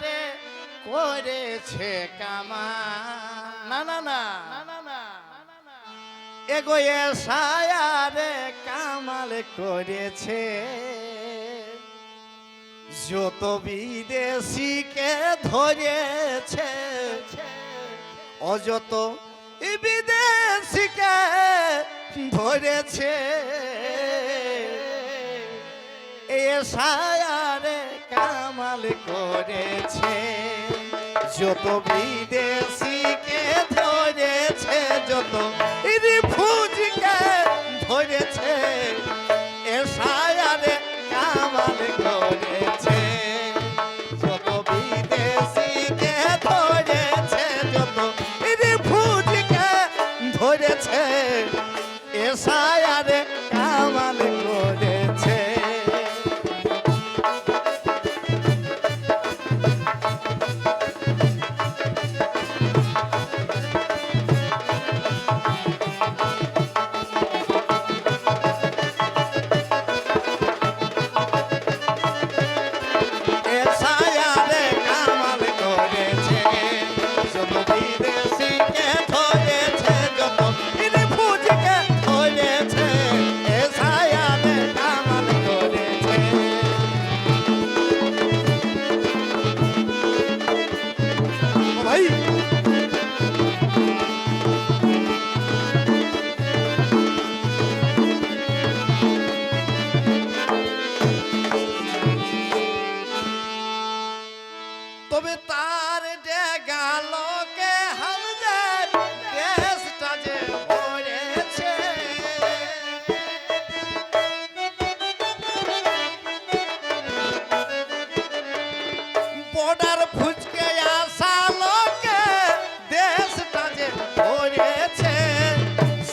রে করেছে কামা না না না এগো এসায়া রে কামাল করেছে যত বিদেশিকে ধরেছে অযত বিদেশিকে ধরেছে এসায়া রে কামাল করেছে যত বিদেশিকে ধরেছে যত রিফিউজিকে ধরেছে এসায়া রে কামাল করেছে যত বিদেশিকে ধরেছে যত রিফিউজিকে ধরেছে এসায়া রে কামাল করেছে তবে তার ডেগালোকে হামজার দেশটা যে পড়েছে বর্ডার ফুচকে আসা লোকে দেশটা যে পড়েছে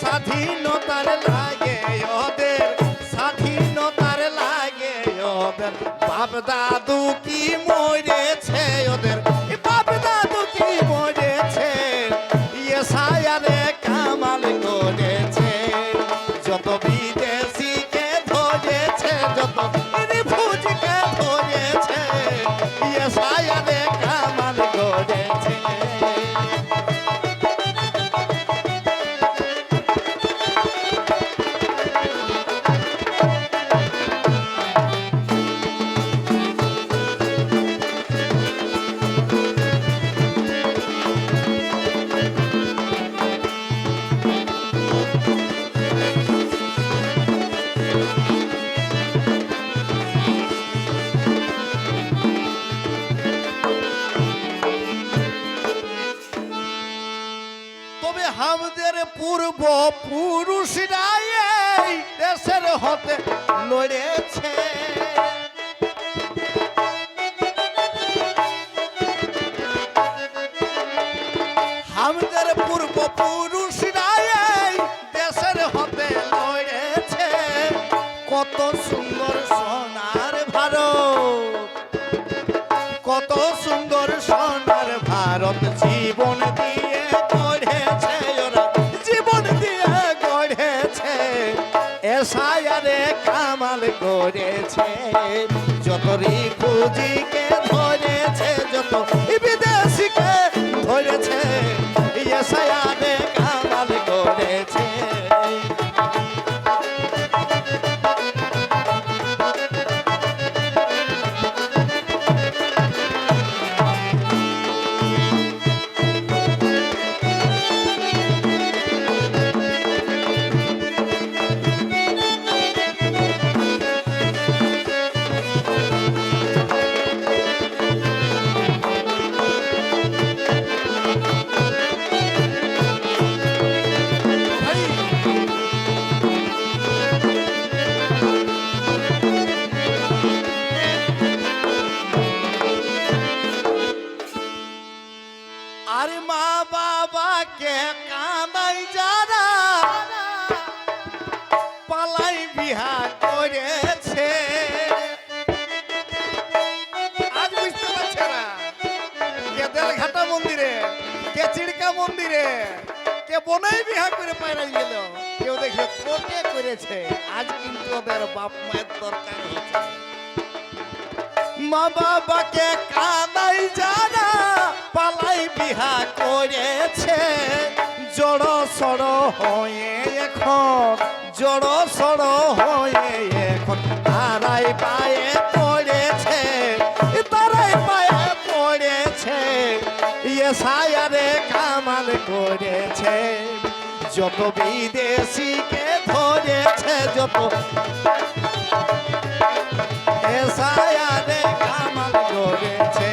স্বাধীনতার লাগে ওদের স্বাধীনতার লাগে ওদের বাপ দাদু কি মরেছে ওদের বাপ দাদু কি মরেছে এসায়া রে কামাল করেছে যত বিদেশিকে ধরেছে যত রিফিউজিকে ধরেছে এসায়া রে কামাল করেছে আমাদের পূর্ব পুরুষরা এই দেশের হতে লড়েছে আমাদের পূর্ব পুরুষরা এই দেশের হতে লড়েছে কত সুন্দর সোনার ভারত কত সুন্দর সোনার ভারত জীবন দিয়ে গড়েছে ওরা জীবন দিয়ে গড়েছে এসায়া রে কামাল করেছে যত রিফিউজিকে ধরেছে যত বিদেশিকে ধরেছে এসায়া রে কামাল করেছে আরে মা বাবাকে কাঁদাই যারা পালাই বিহা করেছে আজ বুঝতে পারছে না কে দেলঘাটা মন্দিরে কে চিড়কা মন্দিরে কে বনাই বিহা করে পায়রাই গেল কেউ দেখে কোটে করেছে আজ কিন্তু ওদের বাপ মায়ের দরকার হচ্ছে মা বাবাকে কাঁদাই পড়েছে জড়ো সড়ো হয়ে এখন জড়ো সড়ো হয়ে এখন তারাই পায়ে পড়েছে তারাই পায়ে পড়েছে ইয়ে সায়ারে কামাল করেছে যত বিদেশিকে ধরেছে যত এ সায়ারে কামাল করেছে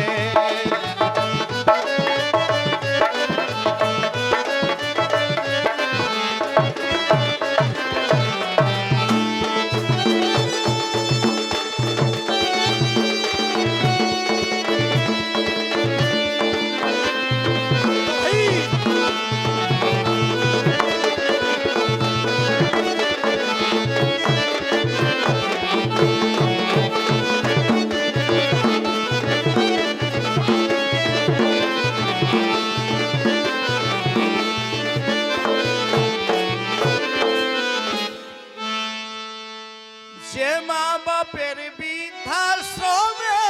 যে মা বাপের বৃদ্ধাশ্রমে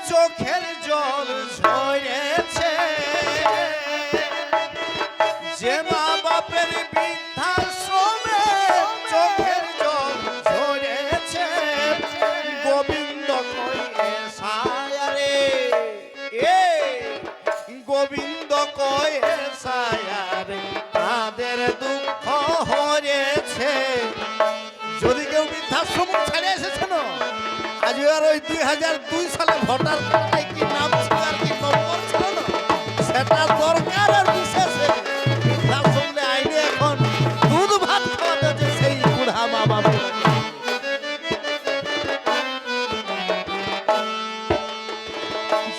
চোখের জল ঝরেছে যে মা বাপের বৃদ্ধাশ্রমে চোখের জল ঝরেছে গোবিন্দ কয়ে সায়ারে এ গোবিন্দ কয়ে সায়ারে তাদের দুঃখ হরেছে যদি কেউ বৃদ্ধাশ্রম ছেড়ে এসেছে না আজ আর ওই 2002 সালে ভোটার কার্ডে কি নাম ছিল আর কি নম্বর ছিল না সেটা দরকার আর বিশেষে বৃদ্ধাশ্রমে আইনে এখন দুধ ভাত খাওয়াতে হচ্ছে সেই বুড়া মা বাবা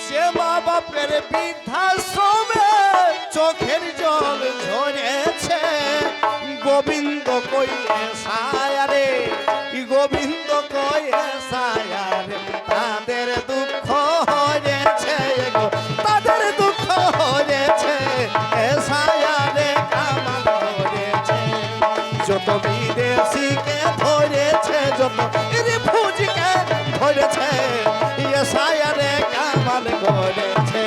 যে মা বাপের বৃদ্ধাশ্রমে চোখের জল ঝরেছে গোবিন্দ কইয়ে সায়ারে গোবিন্দ কয়ে সায়ারে তাদের দুঃখ হয়েছে গো তাদের দুঃখ হয়েছে এ সায়ারে কামাল করেছে যত বিদেশিকে ধরেছে যত রিফিউজিকে ধরেছে এ সায়ারে কামাল করেছে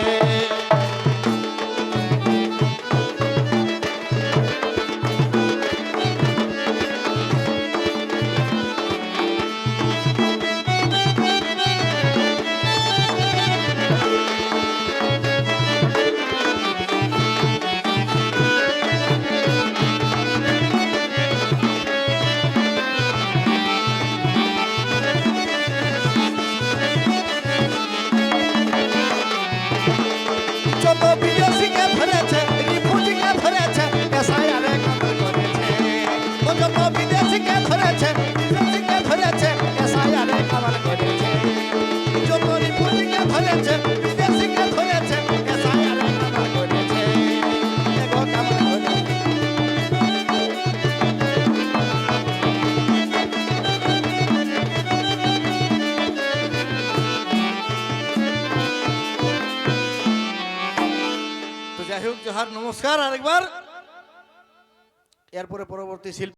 যাই হোক জোহার নমস্কার আরেকবার এরপরে পরবর্তী শিল্পী